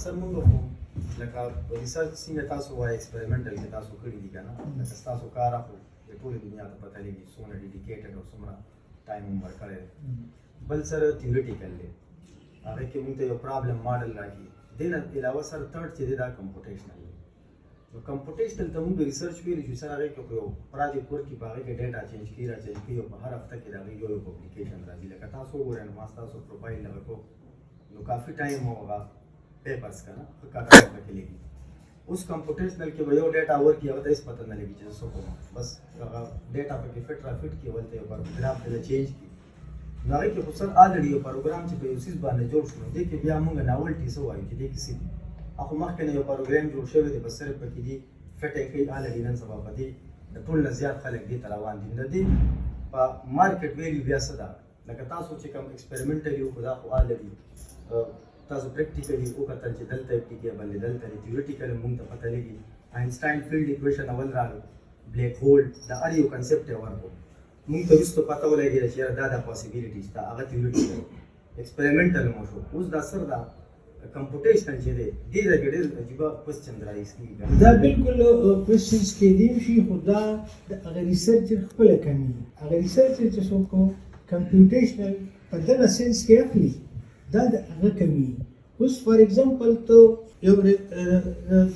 سر مونږ خو لکه ریسرچ څنګه تاسو وایي ایکسپریمنټل کې تاسو کړي دي که نه لکه ستاسو کار خو د ټولې دنیا ته پته لګي څومره ډیډیکیټډ او څومره ټایم هم ورکړی دی بل سر تھیوریټیکل دی هغې کې مونږ ته یو پرابلم ماډل راکړي دې نه علاوه سر تھرډ چې دی دا کمپوټیشنل دی نو کمپوټیشنل ته مونږ ریسرچ ویلی شو سر هغې کې خو یو پراجیکټ ورکړي په هغې کې ډیټا چینج کړي را چینج کړي او په هر هفته کې د هغې یو پبلیکیشن راځي لکه تاسو وګورئ نو ما ستاسو پروفایل هغه کو نو کافي ټایم و هغه پیپرس که نه ښه کاغذ پکې لیکي اوس کمپوټیشنل کې به یو ډیټا ورکړي هغه ته هېڅ پته نه لګي چې زه څه کوم بس هغه ډیټا پکې فټ را فټ کړي ولته یو پروګرام ته چینج کړي نو هغې کې خو سر الریډي یو پروګرام چې په یو څیز باندې جوړ شو نو دې کې بیا مونږ ناولټي څه وایو چې دې کې څه دي خو مخکې نه یو پروګرام جوړ شوی دی بس صرف پکې دي فټ یې کوي الریډي نن سبا په دې د ټول نه زیات خلک دې ته روان دي د دې په مارکیټ ویلیو بیا څه ده لکه تاسو چې کوم ایکسپریمنټلي وکړو دا خو الریډي تاسو پریکټیکلی وکتل چې دلته اپلیکیبل دی دلته تھیوریټیکلی مونږ ته پته لګي آینسټاین فیلډ ایکویشن اول راغی بلیک هول د هر یو کنسپټ یې ورکړو مونږ ته وروسته پته ولګېده چې یاره دا پاسبیلیټي شته هغه تھیوریټیکل ایکسپریمنټل مو شو اوس دا سر دا کمپوټیشنل چې دی دې ځای کې ډېر عجیبه کوېسچن رایز کېږي دا بالکل کوېسچنز کېدی شي خو دا د هغه ریسرچر خپله کمي هغه ریسرچر چې څوک کمپیوټیشنل په دغه سینس کې اخلي دا د هغه کمي اوس فار ایگزامپل ته یو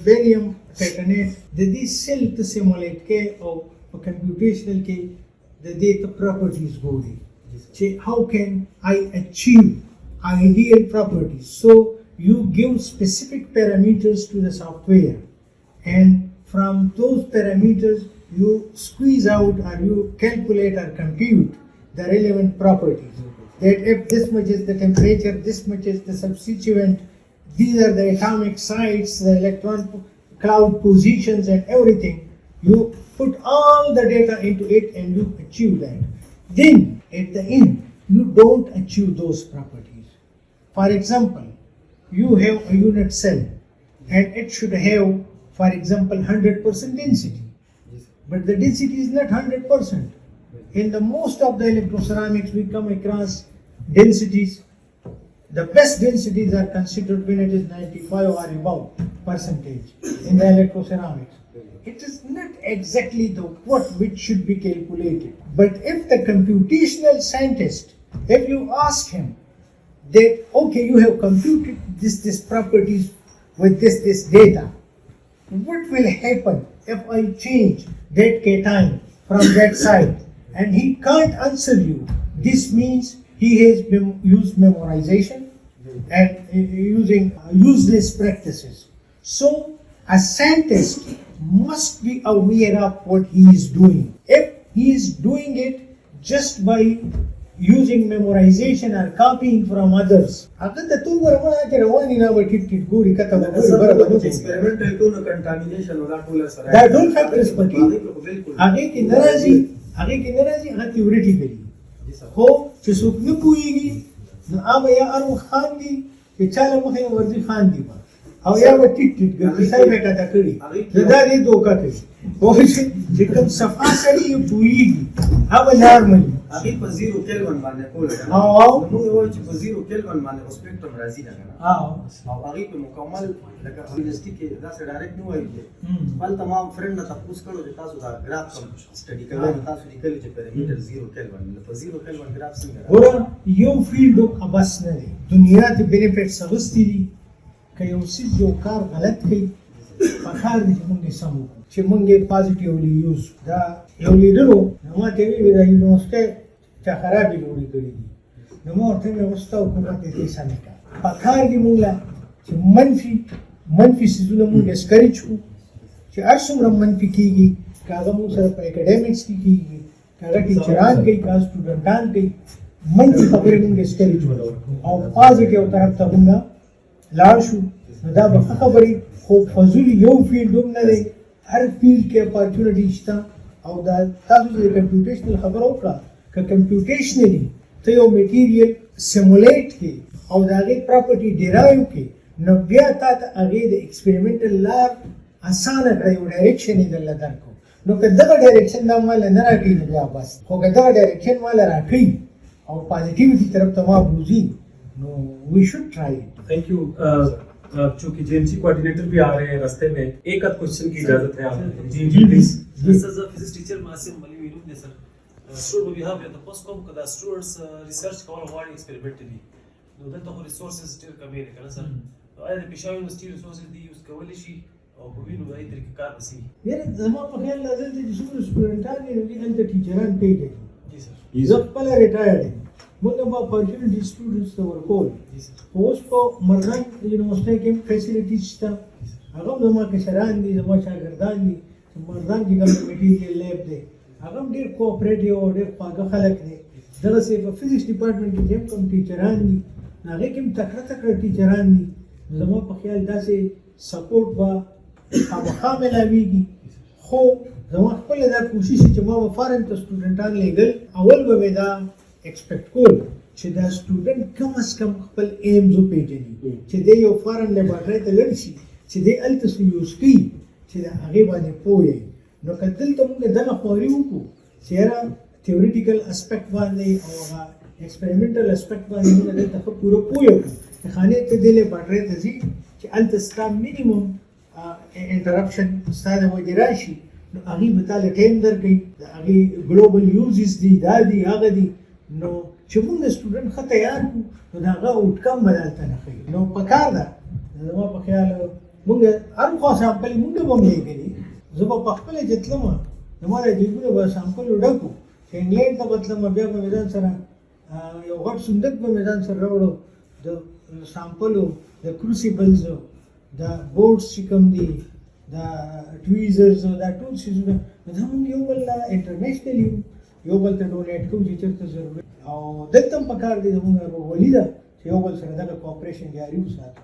بیریم پیټرنیټ د دې سیل ته سیمولیټ کې او په کمپیوټیشنل کې د دې ته پراپرټیز ګوري چې how can I achieve ideal properties. So you give specific parameters to the software and from those parameters you squeeze out or you calculate or compute the relevant properties. That if this much is the temperature, this much is the substituent, these are the atomic sites, the electron cloud positions and everything, you put all the data into it and you achieve that. Then at the end you don't achieve those properties. For example, you have a unit cell and it should have, for example, 100% density. But the density is not 100%. In the most of the electroceramics we come across densities. The best densities are considered when it is 95 or above percentage in the electroceramics. It is not exactly the what which should be calculated. But if the computational scientist, if you ask him that okay, you have computed this properties with this data, what will happen if I change that cation from that side? And he can't answer you. This means he has used memorization and using useless practices. So a scientist must be aware of what he is doing. If he is doing it just by using memorization or copying from others, اگر ته تو ورما چې رواني نه وټیټ ټیټ ګوري کته وګوري برابر ایکسپریمنټل کو نو کنټامینیشن ولا ټول سره دا ټول فیکټرز پکې هغه کې ناراضي هغه تھیوریټیکلی خو چې څوک نه پوهېږي نو هغه یا ارو خان دي چې چاله مخې ورځي خان دي او یا به ټیټ ټیټ ګرځي صاحب یې کته کړي دا دې دوکه کوي خو چې کوم صفا سړي یې پوهېږي هغه نارملي هغې په 0 کیلون باندې کوله که نه موږ وایو چې په 0 کیلون باندې خو سپیکټرم راځي ده که نه او هغې په مکمل لکه یونیورسټي کې داسې ډایرکټ نه وایو چې هلته ما فرینډ نه تپوس کړو چې تاسو دا ګراف کوم سټډي کوئ نو تاسو لیکلي چې پیرامیټر 0 کیلون په 0 کیلون ګراف څنګه ګوره یو فیلډ بس نه دی دنیا ته بینیفټس اخیستي دي که یو څیز یو کار غلط کوي پکار دي چې موږ یې سم وکړو چې موږ یې پازیټیولی یوز دا یو لیډر و نو ما ته ویل دا یونیورسټۍ چا خرابې جوړې کړي دي نو ما ورته ویل وستا حکومت یې دې سمې کړه پکار دي موږ له چې منفي څیزونه موږ ډسکریج کړو چې هر څومره منفي کېږي که هغه موږ سره په اکاډمیکس کې کېږي که هغه ټیچران کوي که سټوډنټان کوي منفي خبرې موږ ډسکریج کړو او پازیټیو طرف ته موږ لاړ شو نو دا به ښه خبرې خو فضول یو فیلډ هم نه دی هر فیلډ کې اپارچونټي شته او دا تاسو چې کمپیوټیشنل خبره وکړه که کمپیوټیشنلی ته یو میټیریل سیمولیټ کړي او د هغې پراپرټي ډیرایو کړي نو بیا تا ته هغې د ایکسپریمنټل لار اسانه کړه یو ډایرکشن یې درله درکړو نو که دغه ډایرکشن دا ماله نه راکوي نو بیا بس خو که دغه ډایرکشن ماله راکوي او پازیټیوټي طرف ته ما بوځي نو وی شوډ ټرای اټ Thank you. चूंकि JMC coordinator भी आ रहे हैं रास्ते में, एक आध क्वेश्चन की इजाजत है आप? जी जी please. As a physics teacher Masim Mali we know sir. Student we have at the postcom kada students research kawal wani experimentally. No دلته resources ډیر کمی دي کنه سر. آیا د پېښور یونیورسيټي resources دی یوز کولای شي او په وینو د طریقې کار وسی؟ یاره زما په خیال لازم دي چې څومره سټوډنټان دي نو هلته ټیچران پیژني. جی سر. زه خپل ریټایر یم. موږ به اپورچونټي سټوډنټس ته ورکول. اوس په مرغان یونیورسيټي کې فیسیلیټیز شته. هغه زما کشران دي، زما شاګردان دي. مرغان کې کوم میټیریل لیب دی. هغه هم ډېر کوآپریټیو او ډېر خواږه خلک دي. دغسې په فزیکس ډپارټمنټ کې چې کوم ټیچران دي هغې کې هم تکړه تکړه ټیچران دي. زما په خیال داسې سپورټ به خامخا میلاویږي. خو زما خپله دا کوشش چې ما به فارن ته سټوډنټان لیږل، اول به مې دا ایکسپیکټ کول چې دا سټوډنټ کم از کم خپل ایمز وپېژني چې دی یو فارن لیبارټرۍ ته لاړ شي چې دی هلته څه یوز کوي چې د هغې باندې پوه یې. نو که دلته موږ دغه خواري وکړو چې یاره تیوریټیکل اسپیکټ باندې او هغه ایکسپریمنټل اسپیکټ باندې موږ دلته ښه پوره پوه یو چې خانې ته دې لیبارټرۍ ته ځي چې هلته ستا مینیمم انټرپشن ستا د وجې راشي، نو هغې به تا له ټایم درکوي، د هغې ګلوبل یوزز دي، دا دي هغه دي. نو چې موږ سټوډنټ ښه تیار کړو نو د هغه آوټکم به دلته نه ښیي. نو پکار ده زما په خیال موږ هر خوا سامپل موږ به هم لیږلي. زه به په خپله چې تلمه زما د جیبونه به سامپلو ډکو چې انګلینډ ته به تلمه، بیا به مې ځان سره یو غټ صندوق به مې ځان سره راوړو د سامپلو، د کروسیبلز، د بورډز چې کوم دي، د ټویزرز، دا ټول څیزونه دا موږ یو بل له انټرنیشنل یو بل ته ډونیټ کوو چې چېرته ضرورت. او دلته هم پکار دی زموږ ورورولي ده چې یو بل سره دغه کوآپریشن جاري وساتو.